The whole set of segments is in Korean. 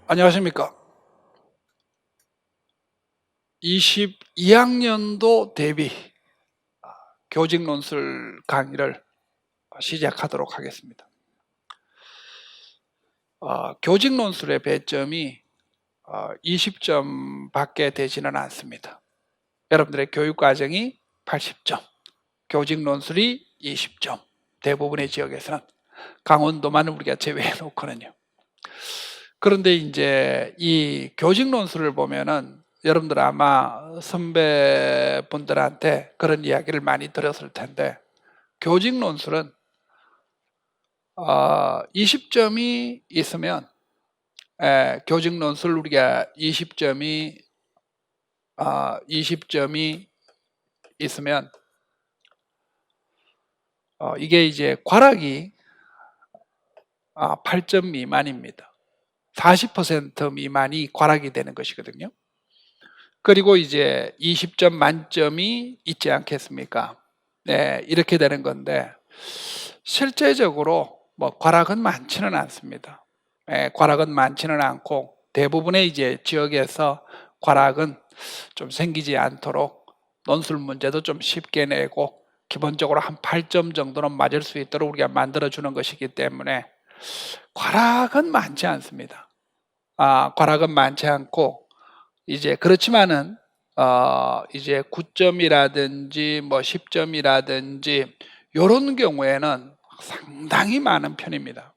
안녕하십니까. 22학년도 대비 교직 논술 강의를 시작하도록 하겠습니다. 교직 논술의 배점이 20점 밖에 되지는 않습니다. 여러분들의 교육 과정이 80점, 교직 논술이 20점, 대부분의 지역에서는 강원도만 우리가 제외해 놓고는요. 그런데 이제 이 교직 논술을 보면은 여러분들 아마 선배분들한테 그런 이야기를 많이 들었을 텐데, 교직 논술은 20점이 있으면, 교직 논술 우리가 20점이 있으면 이게 이제 과락이 8점 미만입니다. 40% 미만이 과락이 되는 것이거든요. 그리고 이제 20점 만점이 있지 않겠습니까? 네, 이렇게 되는 건데, 실제적으로 과락은 많지는 않습니다. 과락은 많지는 않고, 대부분의 이제 지역에서 과락은 좀 생기지 않도록 논술 문제도 좀 쉽게 내고, 기본적으로 한 8점 정도는 맞을 수 있도록 우리가 만들어주는 것이기 때문에 과락은 많지 않습니다. 과락은 많지 않고, 이제 그렇지만은 이제 9점이라든지 10점이라든지 이런 경우에는 상당히 많은 편입니다.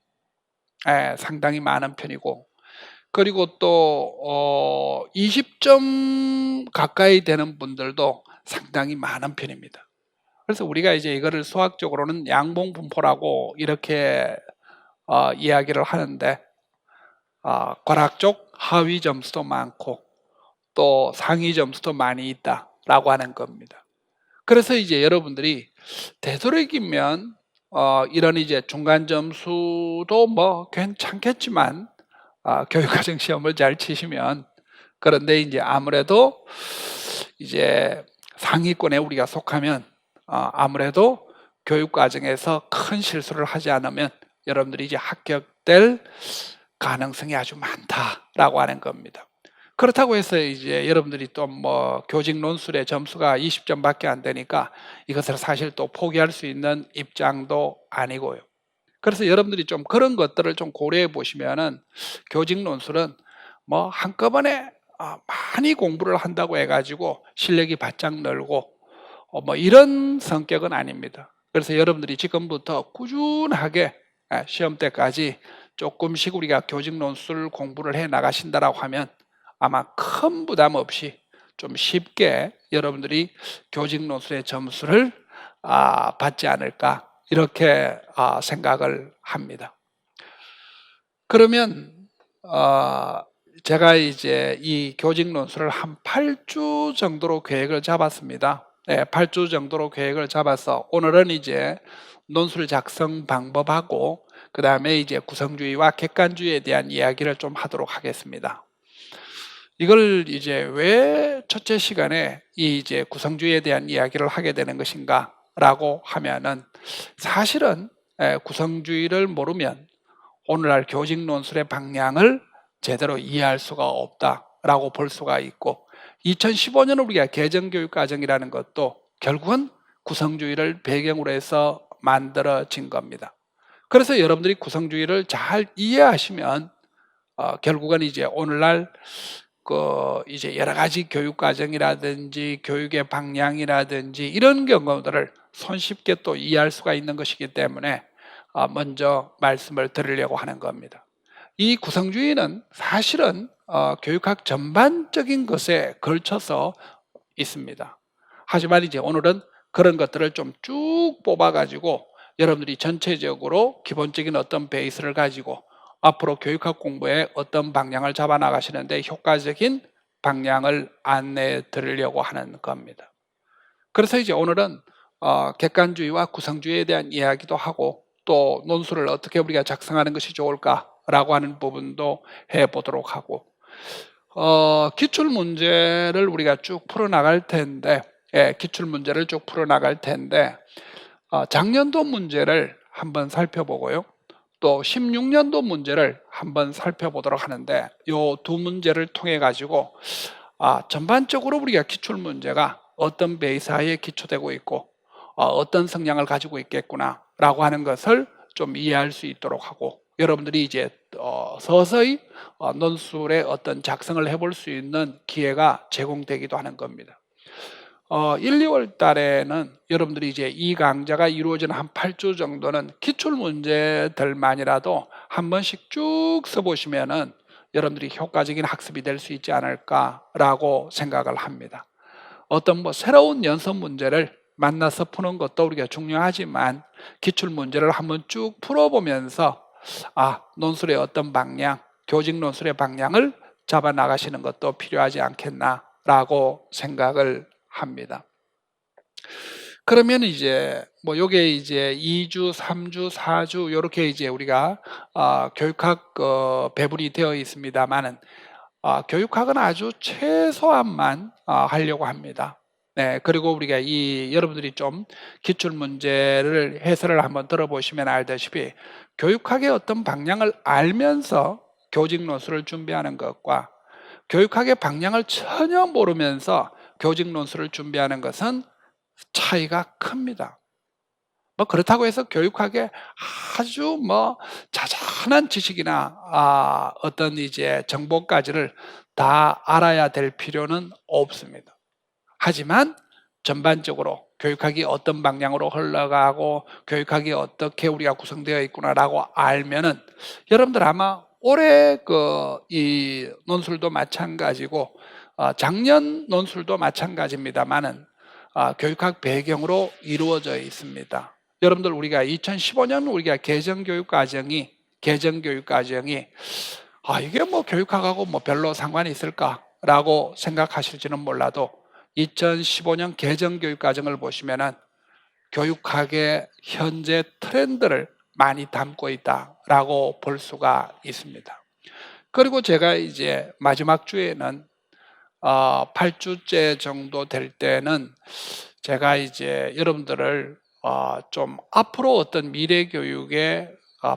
상당히 많은 편이고, 그리고 또 20점 가까이 되는 분들도 상당히 많은 편입니다. 그래서 우리가 이제 이거를 수학적으로는 양봉분포라고 이렇게 이야기를 하는데, 과락 쪽 하위 점수도 많고 또 상위 점수도 많이 있다라고 하는 겁니다. 그래서 이제 여러분들이 되도록이면 이런 이제 중간 점수도 괜찮겠지만, 교육과정 시험을 잘 치시면, 그런데 이제 아무래도 이제 상위권에 우리가 속하면 아무래도 교육과정에서 큰 실수를 하지 않으면 여러분들이 이제 합격될 가능성이 아주 많다라고 하는 겁니다. 그렇다고 해서 이제 여러분들이 또 교직 논술의 점수가 20점밖에 안 되니까 이것을 사실 또 포기할 수 있는 입장도 아니고요. 그래서 여러분들이 좀 그런 것들을 좀 고려해 보시면은, 교직 논술은 한꺼번에 많이 공부를 한다고 해가지고 실력이 바짝 늘고 이런 성격은 아닙니다. 그래서 여러분들이 지금부터 꾸준하게 시험 때까지 조금씩 우리가 교직 논술 공부를 해 나가신다라고 하면 아마 큰 부담 없이 좀 쉽게 여러분들이 교직 논술의 점수를 받지 않을까, 이렇게 생각을 합니다. 그러면 제가 이제 이 교직 논술을 한 8주 정도로 계획을 잡았습니다. 8주 정도로 계획을 잡아서 오늘은 이제 논술 작성 방법하고 그 다음에 이제 구성주의와 객관주의에 대한 이야기를 좀 하도록 하겠습니다. 이걸 이제 왜 첫째 시간에 이 이제 구성주의에 대한 이야기를 하게 되는 것인가 라고 하면은, 사실은 구성주의를 모르면 오늘날 교직 논술의 방향을 제대로 이해할 수가 없다라고 볼 수가 있고, 2015년 우리가 개정교육과정이라는 것도 결국은 구성주의를 배경으로 해서 만들어진 겁니다. 그래서 여러분들이 구성주의를 잘 이해하시면 결국은 이제 오늘날 이제 여러 가지 교육 과정이라든지 교육의 방향이라든지 이런 경우들을 손쉽게 또 이해할 수가 있는 것이기 때문에 먼저 말씀을 드리려고 하는 겁니다. 이 구성주의는 사실은 교육학 전반적인 것에 걸쳐서 있습니다. 하지만 이제 오늘은 그런 것들을 좀 쭉 뽑아가지고 여러분들이 전체적으로 기본적인 어떤 베이스를 가지고 앞으로 교육학 공부에 어떤 방향을 잡아 나가시는데 효과적인 방향을 안내해 드리려고 하는 겁니다. 그래서 이제 오늘은 객관주의와 구성주의에 대한 이야기도 하고, 또 논술을 어떻게 우리가 작성하는 것이 좋을까라고 하는 부분도 해보도록 하고, 기출문제를 우리가 쭉 풀어나갈 텐데, 기출문제를 쭉 풀어나갈 텐데, 작년도 문제를 한번 살펴보고요. 또 16년도 문제를 한번 살펴보도록 하는데, 요 두 문제를 통해 가지고 전반적으로 우리가 기출 문제가 어떤 베이스하에 기초되고 있고 어떤 성향을 가지고 있겠구나라고 하는 것을 좀 이해할 수 있도록 하고, 여러분들이 이제 서서히 논술의 어떤 작성을 해볼 수 있는 기회가 제공되기도 하는 겁니다. 1, 2월 달에는 여러분들이 이제 이 강좌가 이루어지는 한 8주 정도는 기출 문제들만이라도 한 번씩 쭉 써보시면은 여러분들이 효과적인 학습이 될 수 있지 않을까라고 생각을 합니다. 어떤 새로운 연습 문제를 만나서 푸는 것도 우리가 중요하지만, 기출 문제를 한번 쭉 풀어보면서 논술의 어떤 방향, 교직 논술의 방향을 잡아 나가시는 것도 필요하지 않겠나라고 생각을 합니다. 그러면 이제 요게 이제 2주, 3주, 4주 이렇게 이제 우리가 교육학 배분이 되어 있습니다만은, 교육학은 아주 최소한만 하려고 합니다. 네, 그리고 우리가 여러분들이 좀 기출 문제를 해설을 한번 들어보시면 알다시피, 교육학의 어떤 방향을 알면서 교직 논술을 준비하는 것과 교육학의 방향을 전혀 모르면서 교직 논술을 준비하는 것은 차이가 큽니다. 그렇다고 해서 교육학의 아주 자잘한 지식이나 어떤 이제 정보까지를 다 알아야 될 필요는 없습니다. 하지만 전반적으로 교육학이 어떤 방향으로 흘러가고 교육학이 어떻게 우리가 구성되어 있구나라고 알면은, 여러분들 아마 올해 이 논술도 마찬가지고 작년 논술도 마찬가지입니다만은 교육학 배경으로 이루어져 있습니다. 여러분들 우리가 2015년 우리가 개정교육과정이 이게 교육학하고 별로 상관이 있을까라고 생각하실지는 몰라도, 2015년 개정교육과정을 보시면은 교육학의 현재 트렌드를 많이 담고 있다라고 볼 수가 있습니다. 그리고 제가 이제 마지막 주에는 8주째 정도 될 때는 제가 이제 여러분들을 좀 앞으로 어떤 미래 교육의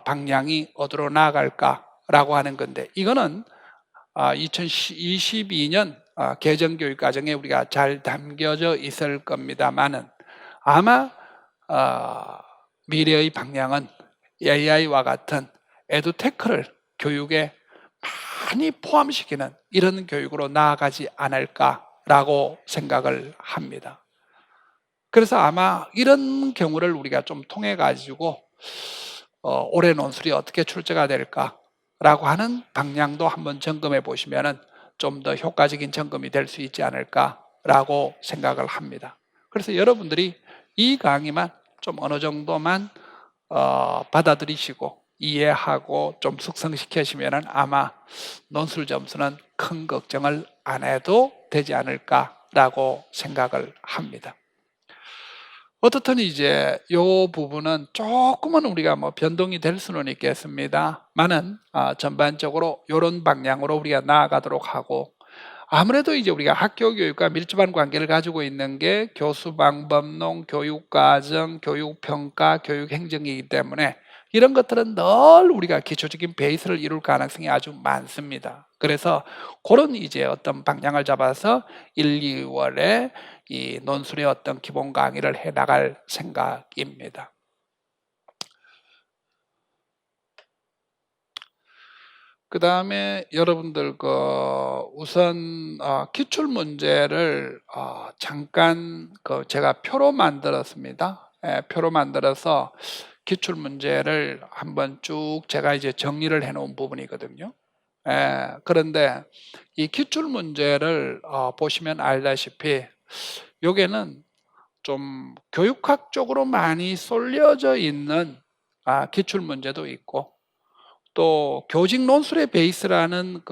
방향이 어디로 나아갈까라고 하는 건데, 이거는 2022년 개정교육과정에 우리가 잘 담겨져 있을 겁니다만은, 아마 미래의 방향은 AI와 같은 에듀테크를 교육에 많이 포함시키는 이런 교육으로 나아가지 않을까라고 생각을 합니다. 그래서 아마 이런 경우를 우리가 좀 통해 가지고 올해 논술이 어떻게 출제가 될까라고 하는 방향도 한번 점검해 보시면은 좀 더 효과적인 점검이 될 수 있지 않을까라고 생각을 합니다. 그래서 여러분들이 이 강의만 좀 어느 정도만 받아들이시고 이해하고 좀 숙성시키시면은 아마 논술 점수는 큰 걱정을 안 해도 되지 않을까라고 생각을 합니다. 어떻든 이제 이 부분은 조금은 우리가 변동이 될 수는 있겠습니다만은 전반적으로 이런 방향으로 우리가 나아가도록 하고, 아무래도 이제 우리가 학교 교육과 밀접한 관계를 가지고 있는 게 교수 방법론, 교육과정, 교육평가, 교육행정이기 때문에 이런 것들은 늘 우리가 기초적인 베이스를 이룰 가능성이 아주 많습니다. 그래서 그런 이제 어떤 방향을 잡아서 1, 2월에 이 논술의 어떤 기본 강의를 해 나갈 생각입니다. 그 다음에 여러분들 우선 기출 문제를 잠깐 제가 표로 만들었습니다. 표로 만들어서 기출 문제를 한번 쭉 제가 이제 정리를 해 놓은 부분이거든요. 그런데 이 기출 문제를 보시면 알다시피, 요게는 좀 교육학적으로 많이 쏠려져 있는 기출 문제도 있고, 또 교직 논술의 베이스라는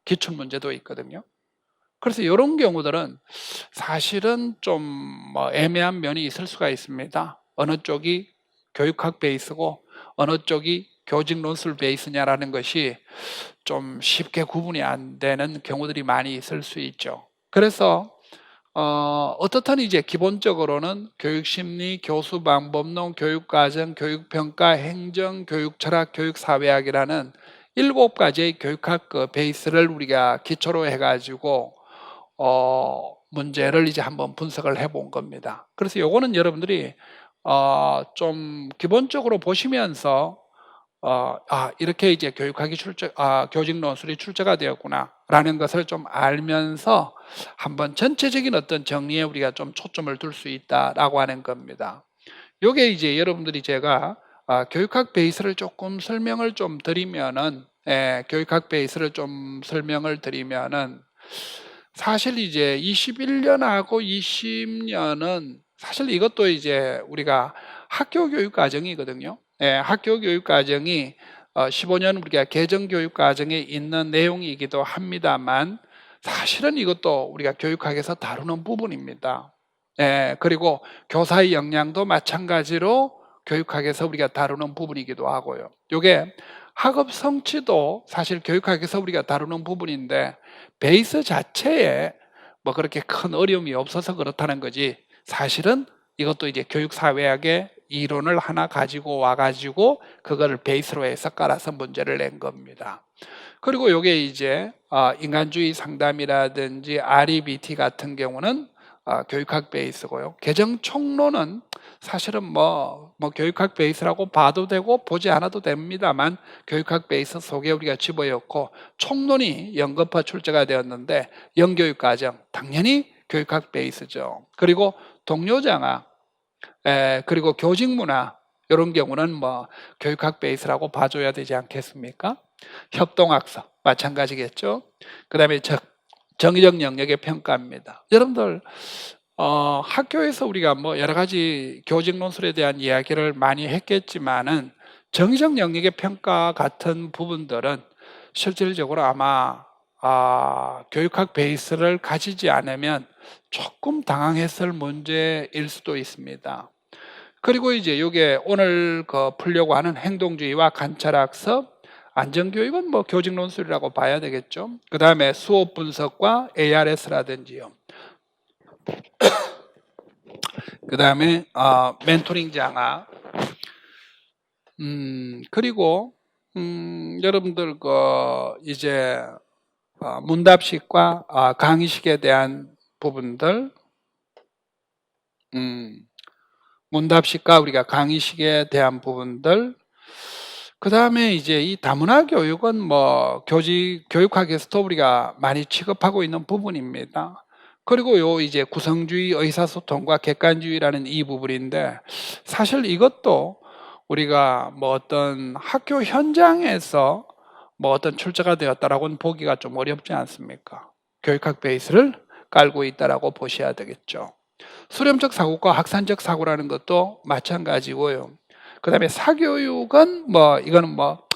기출 문제도 있거든요. 그래서 이런 경우들은 사실은 좀 애매한 면이 있을 수가 있습니다. 어느 쪽이 교육학 베이스고 어느 쪽이 교직 논술 베이스냐라는 것이 좀 쉽게 구분이 안 되는 경우들이 많이 있을 수 있죠. 그래서 어떻든 이제 기본적으로는 교육심리, 교수방법론, 교육과정, 교육평가, 행정, 교육철학, 교육사회학이라는 7가지의 교육학 그 베이스를 우리가 기초로 해가지고 문제를 이제 한번 분석을 해본 겁니다. 그래서 요거는 여러분들이 좀 기본적으로 보시면서 이렇게 이제 교직 논술이 출제가 되었구나라는 것을 좀 알면서 한번 전체적인 어떤 정리에 우리가 좀 초점을 둘 수 있다라고 하는 겁니다. 요게 이제 여러분들이 제가 교육학 베이스를 조금 설명을 좀 드리면은, 교육학 베이스를 좀 설명을 드리면은, 사실 이제 21년하고 20년은 사실 이것도 이제 우리가 학교 교육 과정이거든요. 학교 교육 과정이 15년 우리가 개정 교육 과정에 있는 내용이기도 합니다만, 사실은 이것도 우리가 교육학에서 다루는 부분입니다. 그리고 교사의 역량도 마찬가지로 교육학에서 우리가 다루는 부분이기도 하고요. 이게 학업 성취도 사실 교육학에서 우리가 다루는 부분인데, 베이스 자체에 뭐 그렇게 큰 어려움이 없어서 그렇다는 거지, 사실은 이것도 이제 교육사회학의 이론을 하나 가지고 와가지고 그거를 베이스로 해서 깔아서 문제를 낸 겁니다. 그리고 이게 이제 인간주의 상담이라든지 REBT 같은 경우는 교육학 베이스고요. 개정 총론은 사실은 뭐 교육학 베이스라고 봐도 되고 보지 않아도 됩니다만, 교육학 베이스 속에 우리가 집어넣고 총론이 연급화 출제가 되었는데, 영교육과정 당연히 교육학 베이스죠. 그리고 동료장학, 그리고 교직문화, 이런 경우는 뭐 교육학 베이스라고 봐줘야 되지 않겠습니까? 협동학습 마찬가지겠죠. 그 다음에 정의적 영역의 평가입니다. 여러분들 학교에서 우리가 뭐 여러 가지 교직 논술에 대한 이야기를 많이 했겠지만은, 정의적 영역의 평가 같은 부분들은 실질적으로 아마 교육학 베이스를 가지지 않으면 조금 당황했을 문제일 수도 있습니다. 그리고 이제 이게 오늘 풀려고 하는 행동주의와 관찰학습, 안전교육은 뭐 교직 논술이라고 봐야 되겠죠. 그 다음에 수업 분석과 ARS라든지요. 그 다음에 멘토링 장학. 그리고 여러분들 이제 문답식과 강의식에 대한 부분들, 문답식과 우리가 강의식에 대한 부분들, 그 다음에 이제 이 다문화 교육은 뭐 교육학에서도 우리가 많이 취급하고 있는 부분입니다. 그리고 요 이제 구성주의, 의사소통과 객관주의라는 이 부분인데, 사실 이것도 우리가 뭐 어떤 학교 현장에서 뭐 어떤 출제가 되었다라고는 보기가 좀 어렵지 않습니까? 교육학 베이스를 깔고 있다라고 보셔야 되겠죠. 수렴적 사고과 학산적 사고라는 것도 마찬가지고요. 그 다음에 사교육은 뭐 이거는 뭐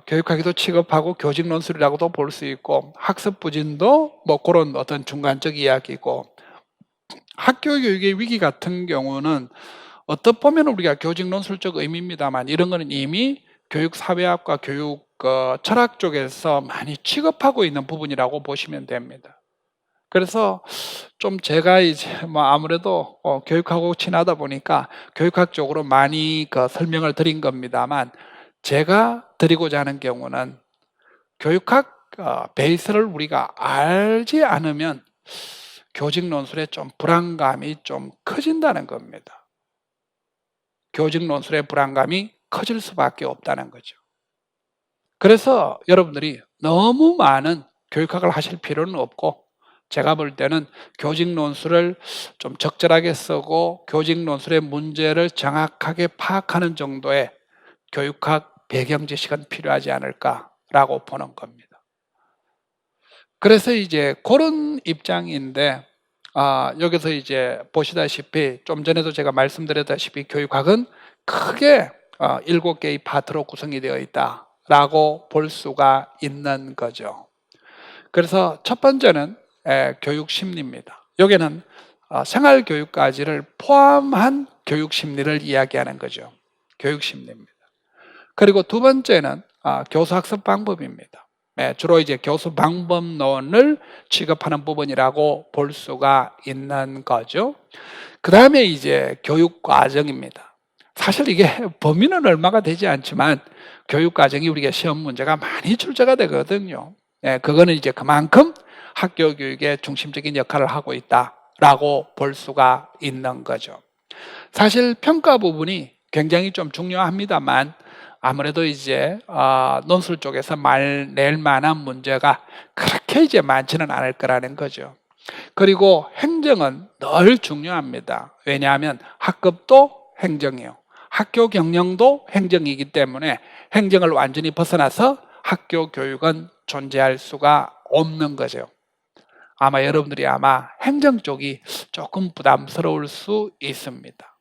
교육학에도 취급하고 교직 논술이라고도 볼 수 있고, 학습 부진도 뭐 그런 어떤 중간적 이야기고, 학교 교육의 위기 같은 경우는 어떻 보면 우리가 교직 논술적 의미입니다만, 이런 거는 이미 교육 사회학과 교육 철학 쪽에서 많이 취급하고 있는 부분이라고 보시면 됩니다. 그래서 좀 제가 이제 뭐 아무래도 교육하고 친하다 보니까 교육학 쪽으로 많이 설명을 드린 겁니다만, 제가 드리고자 하는 경우는 교육학 베이스를 우리가 알지 않으면 교직 논술에 좀 불안감이 좀 커진다는 겁니다. 교직 논술의 불안감이 커질 수밖에 없다는 거죠. 그래서 여러분들이 너무 많은 교육학을 하실 필요는 없고, 제가 볼 때는 교직 논술을 좀 적절하게 쓰고 교직 논술의 문제를 정확하게 파악하는 정도의 교육학 배경 지식은 필요하지 않을까라고 보는 겁니다. 그래서 이제 그런 입장인데, 여기서 이제 보시다시피 좀 전에도 제가 말씀드렸다시피 교육학은 크게 7개의 파트로 구성이 되어 있다라고 볼 수가 있는 거죠. 그래서 첫 번째는 교육심리입니다. 여기는 생활교육까지를 포함한 교육심리를 이야기하는 거죠. 교육심리입니다. 그리고 두 번째는 교수학습 방법입니다. 주로 이제 교수 방법론을 취급하는 부분이라고 볼 수가 있는 거죠. 그 다음에 이제 교육 과정입니다. 사실 이게 범위는 얼마가 되지 않지만 교육 과정이 우리가 시험 문제가 많이 출제가 되거든요. 그거는 이제 그만큼 학교 교육의 중심적인 역할을 하고 있다라고 볼 수가 있는 거죠. 사실 평가 부분이 굉장히 좀 중요합니다만 아무래도 이제 논술 쪽에서 말 낼 만한 문제가 그렇게 이제 많지는 않을 거라는 거죠. 그리고 행정은 늘 중요합니다. 왜냐하면 학급도 행정이요, 학교 경영도 행정이기 때문에 행정을 완전히 벗어나서 학교 교육은 존재할 수가 없는 거죠. 아마 여러분들이 행정 쪽이 조금 부담스러울 수 있습니다.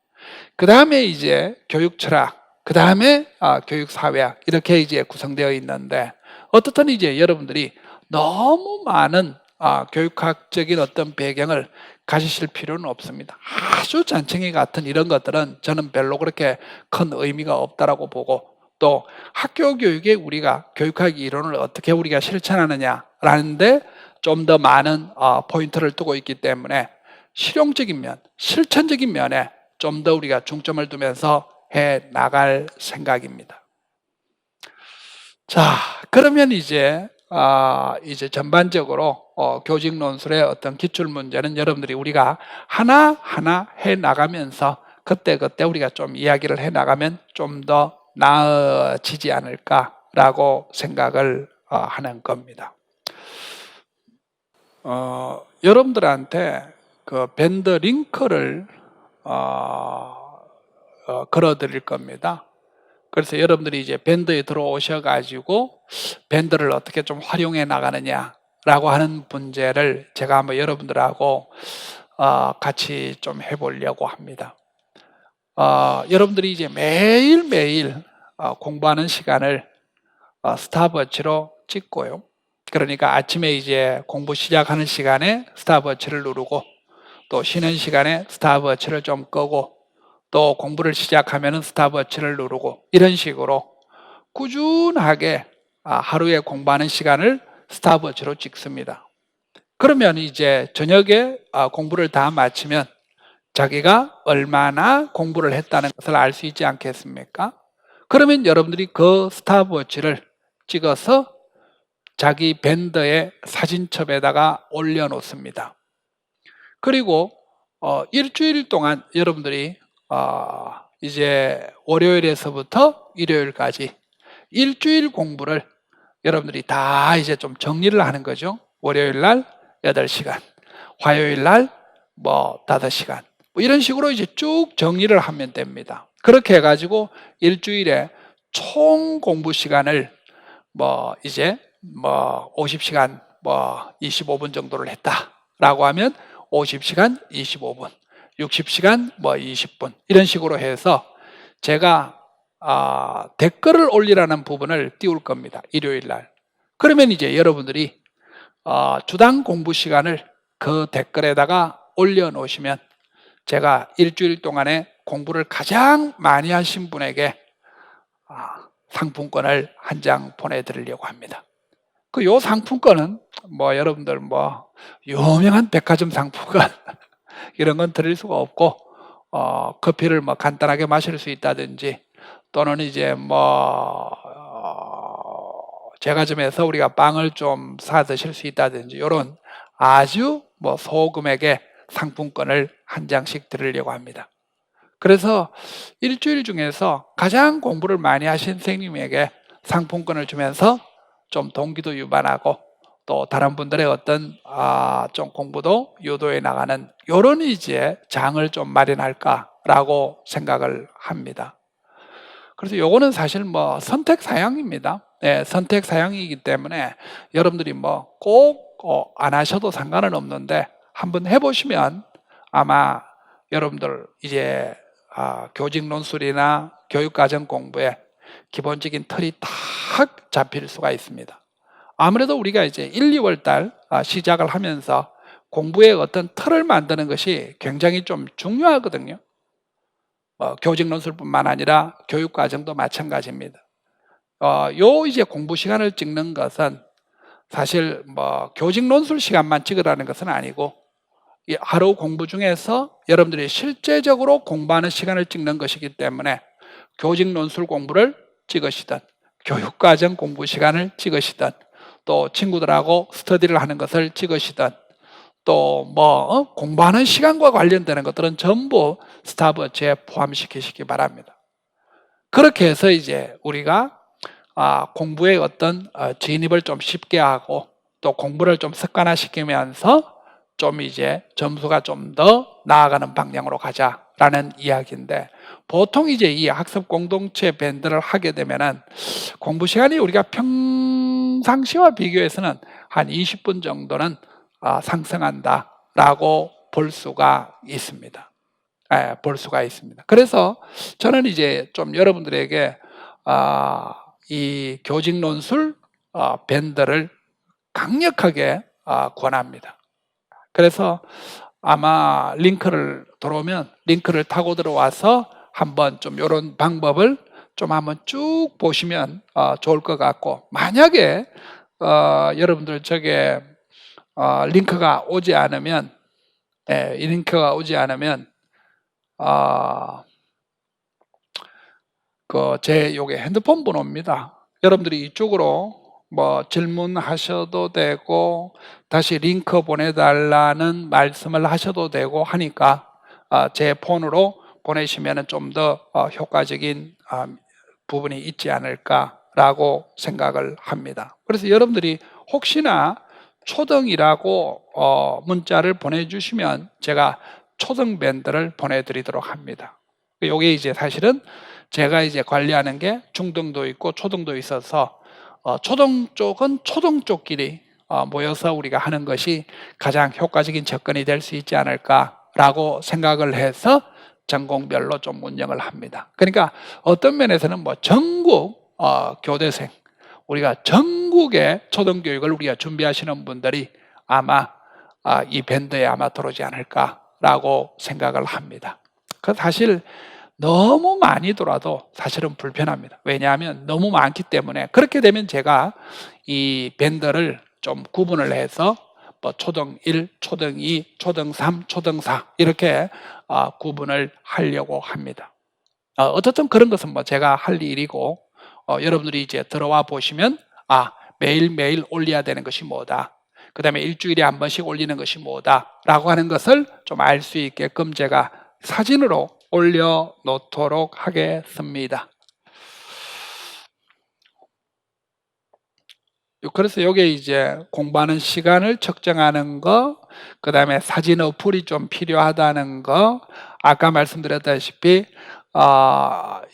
그 다음에 이제 교육 철학, 그 다음에 교육 사회학, 이렇게 이제 구성되어 있는데, 어떻든 이제 여러분들이 너무 많은 교육학적인 어떤 배경을 가지실 필요는 없습니다. 아주 잔챙이 같은 이런 것들은 저는 별로 그렇게 큰 의미가 없다라고 보고, 또 학교 교육에 우리가 교육학 이론을 어떻게 우리가 실천하느냐라는데 좀 더 많은 포인트를 두고 있기 때문에 실용적인 면, 실천적인 면에 좀 더 우리가 중점을 두면서 해 나갈 생각입니다. 자, 그러면 이제 전반적으로 교직 논술의 어떤 기출 문제는 여러분들이 우리가 하나하나 해 나가면서 그때그때 우리가 좀 이야기를 해 나가면 좀 더 나아지지 않을까라고 생각을 하는 겁니다. 여러분들한테 그 밴드 링크를 걸어 드릴 겁니다. 그래서 여러분들이 이제 밴드에 들어오셔 가지고 밴드를 어떻게 좀 활용해 나가느냐라고 하는 문제를 제가 한번 여러분들하고 같이 좀 해보려고 합니다. 여러분들이 이제 매일매일 공부하는 시간을 스탑워치로 찍고요. 그러니까 아침에 이제 공부 시작하는 시간에 스탑워치를 누르고, 또 쉬는 시간에 스탑워치를 좀 끄고, 또 공부를 시작하면 스탑워치를 누르고, 이런 식으로 꾸준하게 하루에 공부하는 시간을 스탑워치로 찍습니다. 그러면 이제 저녁에 공부를 다 마치면 자기가 얼마나 공부를 했다는 것을 알 수 있지 않겠습니까? 그러면 여러분들이 그 스탑워치를 찍어서 자기 밴드의 사진첩에다가 올려놓습니다. 그리고 일주일 동안 여러분들이 이제 월요일에서부터 일요일까지 일주일 공부를 여러분들이 다 이제 좀 정리를 하는 거죠. 월요일 날 8시간, 화요일 날 5시간, 이런 식으로 이제 쭉 정리를 하면 됩니다. 그렇게 해가지고 일주일에 총 공부 시간을 이제 50시간 25분 정도를 했다라고 하면 50시간 25분, 60시간 20분, 이런 식으로 해서 제가 댓글을 올리라는 부분을 띄울 겁니다. 일요일 날. 그러면 이제 여러분들이 주당 공부 시간을 그 댓글에다가 올려놓으시면 제가 일주일 동안에 공부를 가장 많이 하신 분에게 상품권을 한 장 보내드리려고 합니다. 요 상품권은 여러분들 유명한 백화점 상품권 이런 건 드릴 수가 없고, 커피를 간단하게 마실 수 있다든지, 또는 이제 제과점에서 우리가 빵을 좀 사 드실 수 있다든지, 이런 아주 소금액의 상품권을 한 장씩 드리려고 합니다. 그래서 일주일 중에서 가장 공부를 많이 하신 선생님에게 상품권을 주면서 좀 동기도 유발하고, 또 다른 분들의 어떤 좀 공부도 유도해 나가는 이런 이제 장을 좀 마련할까라고 생각을 합니다. 그래서 요거는 사실 선택 사양입니다. 선택 사양이기 때문에 여러분들이 꼭 안 하셔도 상관은 없는데 한번 해보시면 아마 여러분들 이제 교직 논술이나 교육과정 공부에 기본적인 틀이 탁 잡힐 수가 있습니다. 아무래도 우리가 이제 1, 2월 달 시작을 하면서 공부의 어떤 틀을 만드는 것이 굉장히 좀 중요하거든요. 교직 논술뿐만 아니라 교육과정도 마찬가지입니다. 요 이제 공부 시간을 찍는 것은 사실 뭐 교직 논술 시간만 찍으라는 것은 아니고 이 하루 공부 중에서 여러분들이 실제적으로 공부하는 시간을 찍는 것이기 때문에 교직 논술 공부를 찍으시든 교육과정 공부 시간을 찍으시든 또 친구들하고 스터디를 하는 것을 찍으시든 또 뭐 공부하는 시간과 관련되는 것들은 전부 스탑워치에 포함시키시기 바랍니다. 그렇게 해서 이제 우리가 공부의 어떤 진입을 좀 쉽게 하고 또 공부를 좀 습관화시키면서 좀 이제 점수가 좀 더 나아가는 방향으로 가자라는 이야기인데, 보통 이제 이 학습 공동체 밴드를 하게 되면은 공부 시간이 우리가 평상시와 비교해서는 한 20분 정도는 상승한다라고 볼 수가 있습니다. 볼 수가 있습니다. 그래서 저는 이제 좀 여러분들에게 이 교직 논술 밴드를 강력하게 권합니다. 그래서 아마 링크를 들어오면 링크를 타고 들어와서 한번 좀 이런 방법을 좀 한번 쭉 보시면 좋을 것 같고, 만약에 여러분들 저게 링크가 오지 않으면 이 링크가 오지 않으면 제 요게 핸드폰 번호입니다. 여러분들이 이쪽으로 뭐 질문하셔도 되고 다시 링크 보내달라는 말씀을 하셔도 되고 하니까 제 폰으로 보내시면 좀 더 효과적인 부분이 있지 않을까라고 생각을 합니다. 그래서 여러분들이 혹시나 초등이라고 문자를 보내주시면 제가 초등 밴드를 보내드리도록 합니다. 이게 이제 사실은 제가 이제 관리하는 게 중등도 있고 초등도 있어서 초등 쪽은 초등 쪽끼리 모여서 우리가 하는 것이 가장 효과적인 접근이 될 수 있지 않을까라고 생각을 해서 전공별로 좀 운영을 합니다. 그러니까 어떤 면에서는 뭐 전국 교대생, 우리가 전국의 초등교육을 우리가 준비하시는 분들이 아마 이 밴드에 아마 들어오지 않을까라고 생각을 합니다. 그 사실 너무 많이 돌아도 사실은 불편합니다. 왜냐하면 너무 많기 때문에. 그렇게 되면 제가 이 밴드를 좀 구분을 해서 뭐 초등 1, 초등 2, 초등 3, 초등 4 이렇게 구분을 하려고 합니다. 어쨌든 그런 것은 뭐 제가 할 일이고 여러분들이 이제 들어와 보시면 매일매일 올려야 되는 것이 뭐다, 그 다음에 일주일에 한 번씩 올리는 것이 뭐다 라고 하는 것을 좀 알 수 있게끔 제가 사진으로 올려놓도록 하겠습니다. 그래서 이게 이제 공부하는 시간을 측정하는 거, 그 다음에 사진 어플이 좀 필요하다는 거, 아까 말씀드렸다시피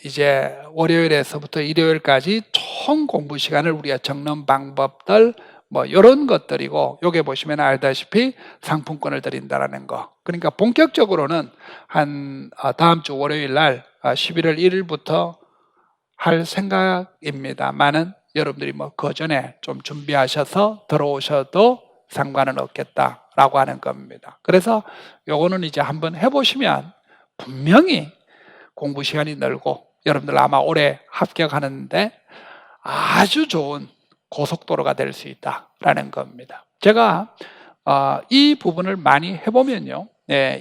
이제 월요일에서부터 일요일까지 총 공부 시간을 우리가 적는 방법들, 뭐 이런 것들이고, 요게 보시면 알다시피 상품권을 드린다라는 거. 그러니까 본격적으로는 한 다음 주 월요일 날 11월 1일부터 할 생각입니다만은 여러분들이 뭐 그 전에 좀 준비하셔서 들어오셔도 상관은 없겠다라고 하는 겁니다. 그래서 요거는 이제 한번 해보시면 분명히 공부 시간이 늘고 여러분들 아마 올해 합격하는데 아주 좋은 고속도로가 될 수 있다라는 겁니다. 제가 이 부분을 많이 해보면요,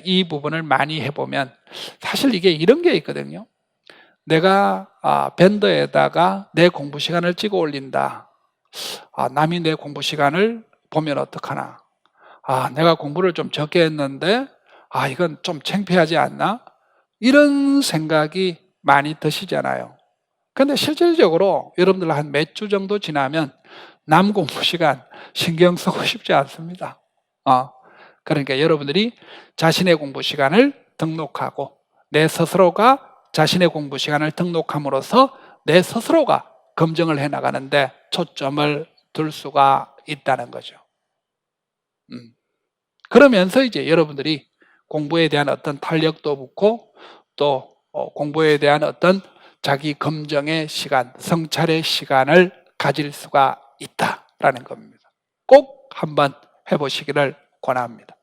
이 부분을 많이 해보면 사실 이게 이런 게 있거든요. 내가 밴더에다가 내 공부 시간을 찍어 올린다. 남이 내 공부 시간을 보면 어떡하나. 내가 공부를 좀 적게 했는데 이건 좀 창피하지 않나? 이런 생각이 많이 드시잖아요. 근데 실질적으로 여러분들 한 몇 주 정도 지나면 남 공부 시간 신경 쓰고 싶지 않습니다. 그러니까 여러분들이 자신의 공부 시간을 등록하고 내 스스로가 자신의 공부 시간을 등록함으로써 내 스스로가 검증을 해 나가는데 초점을 둘 수가 있다는 거죠. 그러면서 이제 여러분들이 공부에 대한 어떤 탄력도 붙고 또 공부에 대한 어떤 자기 검증의 시간, 성찰의 시간을 가질 수가 있다라는 겁니다. 꼭 한번 해보시기를 권합니다.